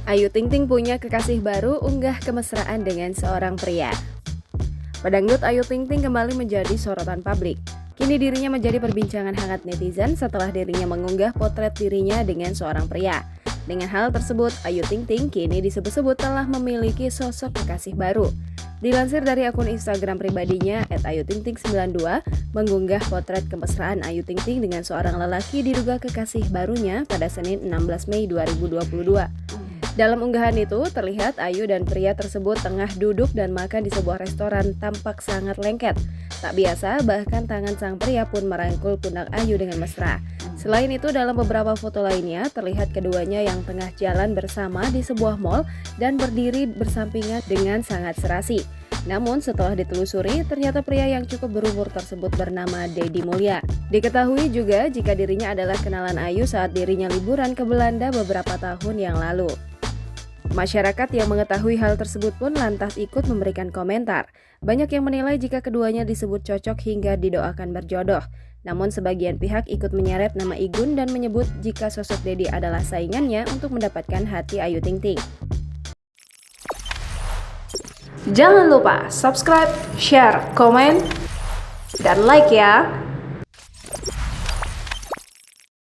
Ayu Ting Ting punya kekasih baru, unggah kemesraan dengan seorang pria. Pedangdut Ayu Ting Ting kembali menjadi sorotan publik. Kini dirinya menjadi perbincangan hangat netizen setelah dirinya mengunggah potret dirinya dengan seorang pria. Dengan hal tersebut, Ayu Ting Ting kini disebut-sebut telah memiliki sosok kekasih baru. Dilansir dari akun Instagram pribadinya @ayutingting92 mengunggah potret kemesraan Ayu Ting Ting dengan seorang lelaki diduga kekasih barunya pada Senin 16 Mei 2022. Dalam unggahan itu, terlihat Ayu dan pria tersebut tengah duduk dan makan di sebuah restoran tampak sangat lengket. Tak biasa, bahkan tangan sang pria pun merangkul pundak Ayu dengan mesra. Selain itu, dalam beberapa foto lainnya, terlihat keduanya yang tengah jalan bersama di sebuah mall dan berdiri bersampingan dengan sangat serasi. Namun setelah ditelusuri, ternyata pria yang cukup berumur tersebut bernama Deddy Mulya. Diketahui juga jika dirinya adalah kenalan Ayu saat dirinya liburan ke Belanda beberapa tahun yang lalu. Masyarakat yang mengetahui hal tersebut pun lantas ikut memberikan komentar. Banyak yang menilai jika keduanya disebut cocok hingga didoakan berjodoh. Namun sebagian pihak ikut menyeret nama Igun dan menyebut jika sosok Deddy adalah saingannya untuk mendapatkan hati Ayu Ting Ting. Jangan lupa subscribe, share, komen, dan like ya!